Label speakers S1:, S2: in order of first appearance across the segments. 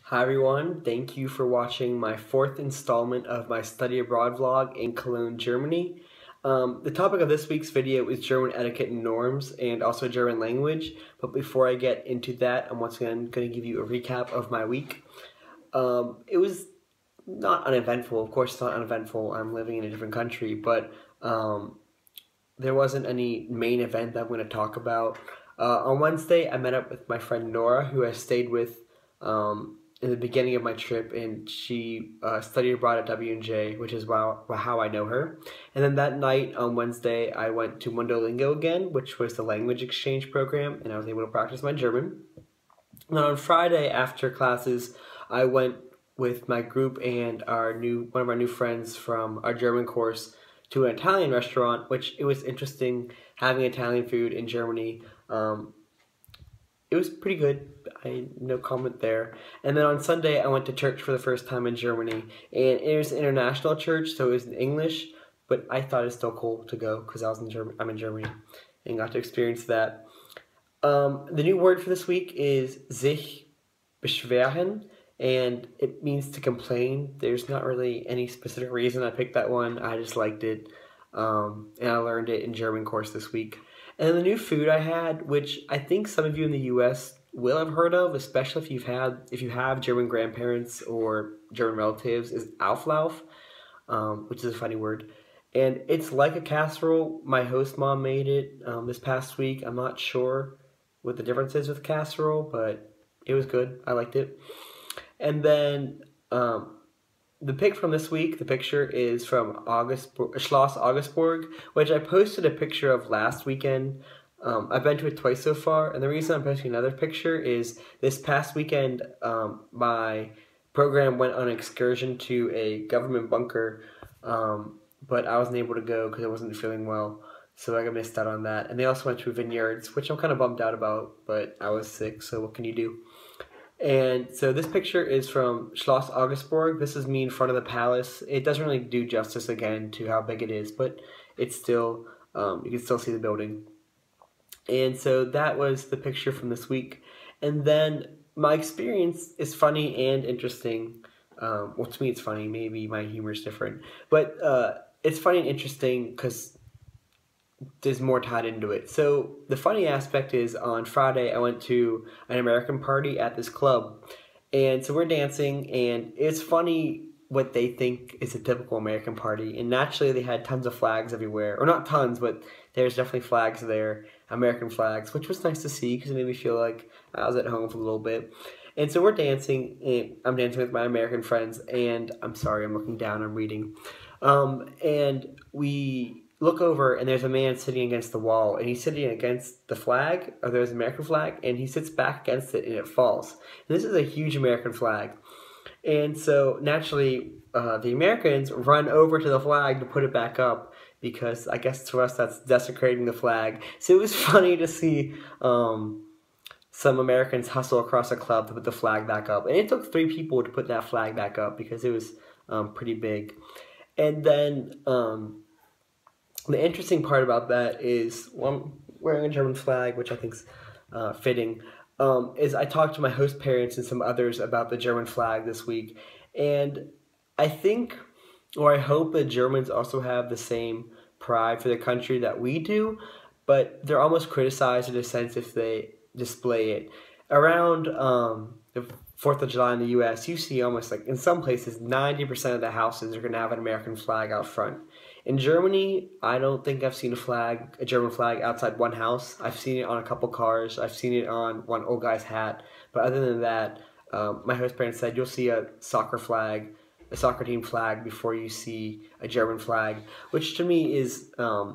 S1: Hi everyone, thank you for watching my fourth installment of my study abroad vlog in Cologne, Germany. The topic of this week's video is German etiquette and norms and also German language, but before I get into that, I'm once again going to give you a recap of my week. It was not uneventful, of course it's not uneventful, I'm living in a different country, but there wasn't any main event that I'm going to talk about. On Wednesday, I met up with my friend Nora, who I stayed with in the beginning of my trip, and she studied abroad at W&J, which is how I know her. And then that night on Wednesday, I went to Mundolingo again, which was the language exchange program, and I was able to practice my German. And then on Friday, after classes, I went with my group and one of our new friends from our German course to an Italian restaurant, which it was interesting having Italian food in Germany. It was pretty good. No comment there. And then on Sunday, I went to church for the first time in Germany, and it was an international church, so it was in English. But I thought it was still cool to go because I'm in Germany, and got to experience that. The new word for this week is sich beschweren, and it means to complain. There's not really any specific reason I picked that one. I just liked it, and I learned it in German course this week. And then the new food I had, which I think some of you in the U.S. will have heard of, especially if you have German grandparents or German relatives, is Auflauf, which is a funny word. And it's like a casserole. My host mom made it this past week. I'm not sure what the difference is with casserole, but it was good. I liked it. And then the pic from this week, the picture is from Schloss Augustburg, which I posted a picture of last weekend. I've been to it twice so far, and the reason I'm posting another picture is this past weekend my program went on an excursion to a government bunker, but I wasn't able to go because I wasn't feeling well, so I missed out on that. And they also went to vineyards, which I'm kind of bummed out about, but I was sick, so what can you do? And so this picture is from Schloss Augustburg. This is me in front of the palace. It doesn't really do justice again to how big it is, but it's still, you can still see the building. And so that was the picture from this week. And then my experience is funny and interesting. Well, to me it's funny. Maybe my humor is different. But it's funny and interesting because there's more tied into it. So the funny aspect is on Friday I went to an American party at this club, and so we're dancing, and it's funny what they think is a typical American party. And naturally they had tons of flags everywhere, or not tons, but there's definitely flags there, American flags, which was nice to see because it made me feel like I was at home for a little bit. And so we're dancing, and I'm dancing with my American friends, and I'm sorry, I'm looking down, I'm reading, and we look over, and there's a man sitting against the wall, and he's sitting against the flag, or there's an American flag, and he sits back against it, and it falls. And this is a huge American flag. And so, naturally, the Americans run over to the flag to put it back up, because I guess to us that's desecrating the flag. So it was funny to see some Americans hustle across a club to put the flag back up. And it took 3 people to put that flag back up, because it was pretty big. And then the interesting part about that is, well, wearing a German flag, which I think is fitting, is I talked to my host parents and some others about the German flag this week. And I think, or I hope, that Germans also have the same pride for their country that we do, but they're almost criticized in a sense if they display it. Around the 4th of July in the U.S., you see almost, like, in some places, 90% of the houses are going to have an American flag out front. In Germany, I don't think I've seen a German flag outside one house. I've seen it on a couple cars. I've seen it on one old guy's hat. But other than that, my host parents said you'll see a soccer team flag, before you see a German flag, which to me is a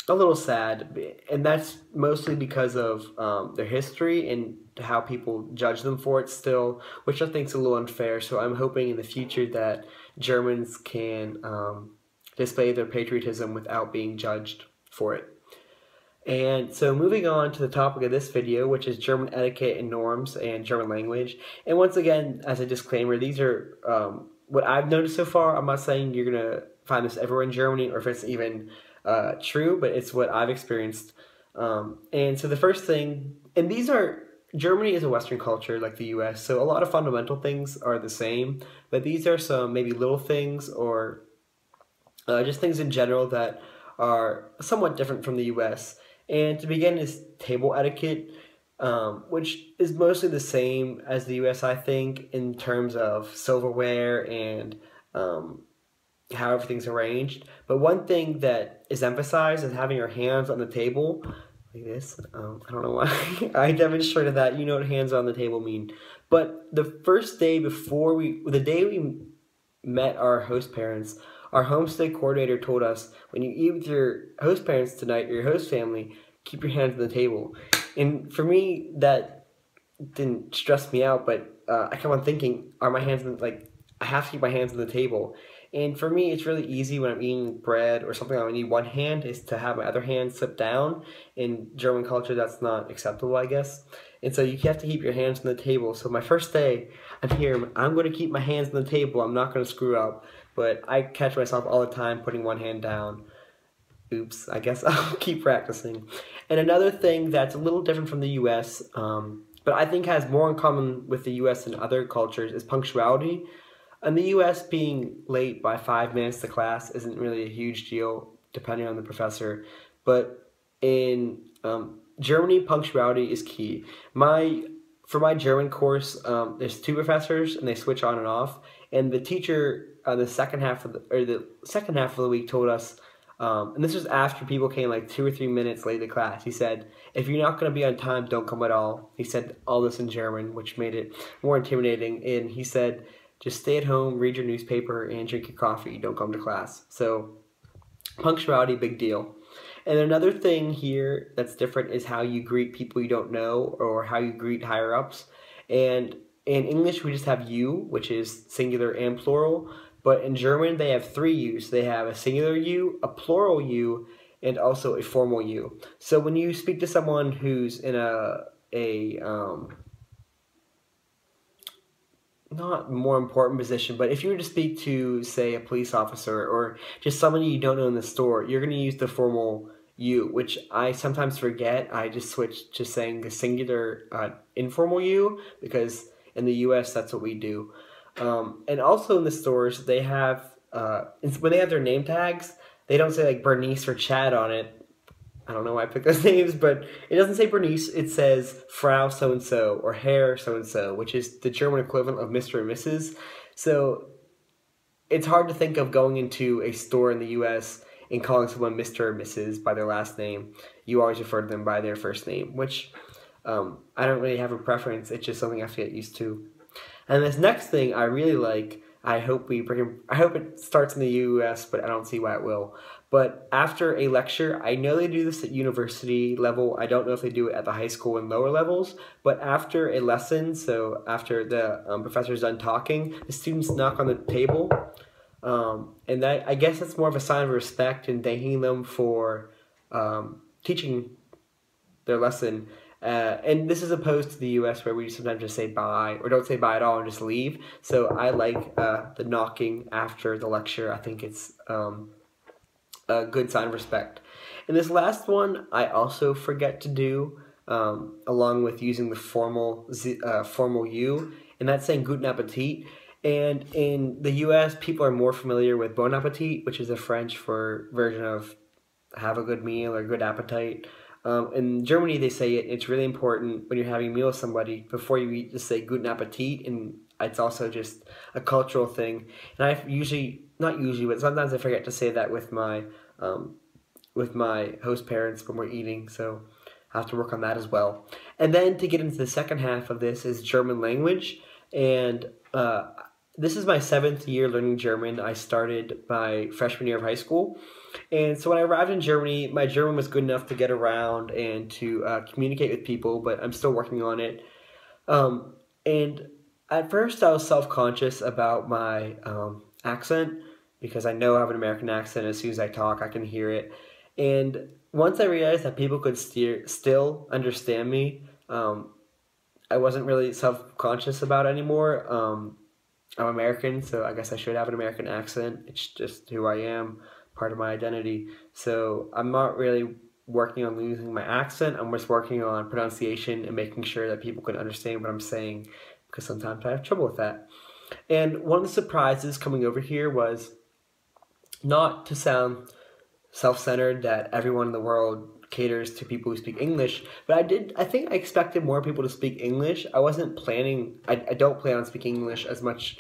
S1: little sad. And that's mostly because of their history and how people judge them for it still, which I think is a little unfair. So I'm hoping in the future that Germans can display their patriotism without being judged for it. And so moving on to the topic of this video, which is German etiquette and norms and German language. And once again, as a disclaimer, these are what I've noticed so far. I'm not saying you're going to find this everywhere in Germany or if it's even true, but it's what I've experienced. And so the first thing, and these are Germany is a Western culture like the US, so a lot of fundamental things are the same, but these are some maybe little things or just things in general that are somewhat different from the US. And to begin is table etiquette, which is mostly the same as the US, I think, in terms of silverware and how everything's arranged. But one thing that is emphasized is having your hands on the table like this. I don't know why I demonstrated that. You know what hands on the table mean. But the first day the day we met our host parents, our homestay coordinator told us, when you eat with your host parents tonight or your host family, keep your hands on the table. And for me, that didn't stress me out, but I kept on thinking, are my hands I have to keep my hands on the table. And for me, it's really easy when I'm eating bread or something I need one hand is to have my other hand slip down. In German culture, that's not acceptable, I guess. And so you have to keep your hands on the table. So my first day, I'm going to keep my hands on the table. I'm not going to screw up. But I catch myself all the time putting one hand down. Oops, I guess I'll keep practicing. And another thing that's a little different from the US, but I think has more in common with the US and other cultures, is punctuality. In the US, being late by 5 minutes to class isn't really a huge deal, depending on the professor. But in Germany, punctuality is key. For my German course, there's 2 professors, and they switch on and off. And the teacher, the second half of the week, told us, and this was after people came like 2 or 3 minutes late to class. He said, "If you're not going to be on time, don't come at all." He said all this in German, which made it more intimidating. And he said, just stay at home, read your newspaper, and drink your coffee. Don't come to class. So punctuality, big deal. And another thing here that's different is how you greet people you don't know or how you greet higher-ups. And in English, we just have you, which is singular and plural. But in German, they have 3 yous. They have a singular you, a plural you, and also a formal you. So when you speak to someone who's in not more important position, but if you were to speak to, say, a police officer or just somebody you don't know in the store, you're going to use the formal you, which I sometimes forget. I just switch to saying the singular informal you because in the US that's what we do. And also in the stores, they have, when they have their name tags, they don't say like Bernice or Chad on it. I don't know why I picked those names, but it doesn't say Bernice. It says Frau so-and-so or Herr so-and-so, which is the German equivalent of Mr. and Mrs. So it's hard to think of going into a store in the US and calling someone Mr. or Mrs. by their last name. You always refer to them by their first name, which I don't really have a preference. It's just something I have to get used to. And this next thing I really like, I hope it starts in the US, but I don't see why it will. But after a lecture, I know they do this at university level. I don't know if they do it at the high school and lower levels. But after a lesson, so after the professor's done talking, the students knock on the table. And I guess that's more of a sign of respect and thanking them for teaching their lesson. And this is opposed to the US where we sometimes just say bye or don't say bye at all and just leave. So I like the knocking after the lecture. I think it's a good sign of respect. And this last one I also forget to do along with using the formal you, and that's saying Guten Appetit. And in the US, people are more familiar with Bon Appetit, which is a French version of have a good meal or good appetite. In Germany, they say it's really important when you're having a meal with somebody, before you eat, just say Guten Appetit, and it's also just a cultural thing. And I not usually, but sometimes I forget to say that with my host parents when we're eating, so I have to work on that as well. And then to get into the second half of this is German language, and this is my 7th year learning German. I started my freshman year of high school. And so when I arrived in Germany, my German was good enough to get around and to communicate with people, but I'm still working on it. And at first I was self-conscious about my accent, because I know I have an American accent. As soon as I talk, I can hear it. And once I realized that people could still understand me, I wasn't really self-conscious about it anymore. I'm American, so I guess I should have an American accent. It's just who I am, part of my identity. So I'm not really working on losing my accent. I'm just working on pronunciation and making sure that people can understand what I'm saying, because sometimes I have trouble with that. And one of the surprises coming over here was not to sound self-centered that everyone in the world caters to people who speak English, but I think I expected more people to speak English. I wasn't planning, I don't plan on speaking English as much.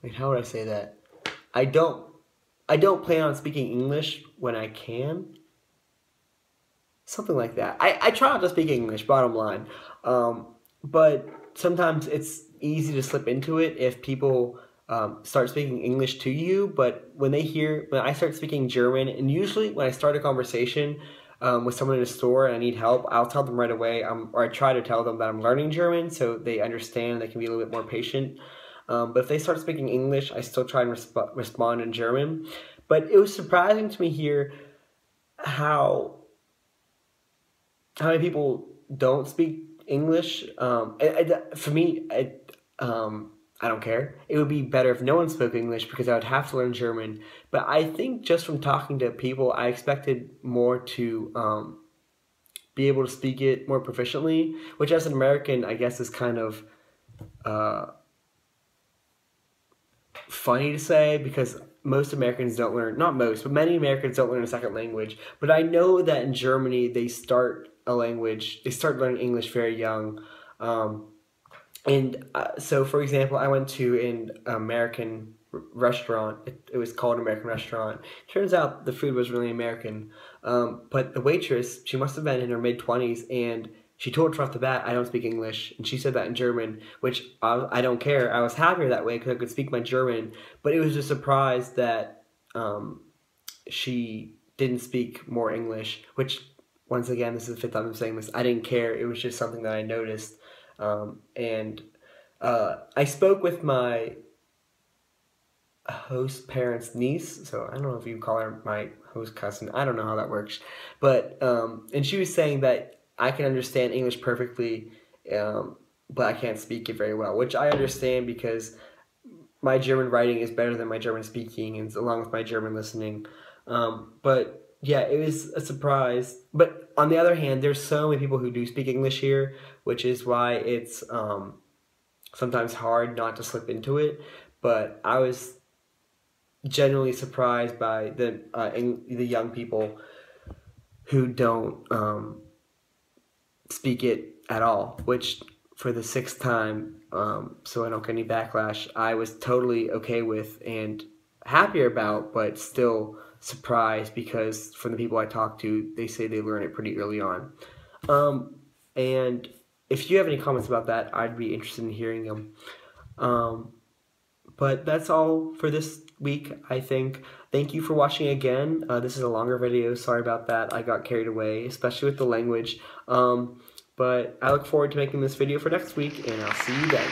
S1: Wait, how would I say that? I don't plan on speaking English when I can. Something like that. I try not to speak English, bottom line. But sometimes it's easy to slip into it if people start speaking English to you. But when I start speaking German, and usually when I start a conversation with someone in a store and I need help, I'll tell them right away, or I try to tell them that I'm learning German so they understand, they can be a little bit more patient. But if they start speaking English, I still try and respond in German. But it was surprising to me here how many people don't speak English. For me, I don't care. It would be better if no one spoke English because I would have to learn German. But I think just from talking to people, I expected more to be able to speak it more proficiently, which as an American, I guess is kind of funny to say, because most Americans don't learn, not most, but many Americans don't learn a second language. But I know that in Germany, they start learning English very young. So, for example, I went to an American restaurant. It was called an American restaurant. Turns out the food was really American. But the waitress, she must have been in her mid-20s, and she told us off the bat, I don't speak English. And she said that in German, which I don't care. I was happier that way because I could speak my German. But it was a surprise that she didn't speak more English, which, once again, this is the fifth time I'm saying this. I didn't care. It was just something that I noticed. I spoke with my host parents' niece, so I don't know if you call her my host cousin. I don't know how that works. But, and she was saying that I can understand English perfectly, but I can't speak it very well, which I understand because my German writing is better than my German speaking, and along with my German listening. But yeah, it was a surprise. But on the other hand, there's so many people who do speak English here, which is why it's sometimes hard not to slip into it. But I was genuinely surprised by the young people who don't speak it at all, which for the sixth time, so I don't get any backlash, I was totally okay with and happier about, but still surprised because from the people I talk to, they say they learn it pretty early on. And if you have any comments about that, I'd be interested in hearing them. But that's all for this week, I think. Thank you for watching again. This is a longer video. Sorry about that. I got carried away, especially with the language. But I look forward to making this video for next week, and I'll see you then.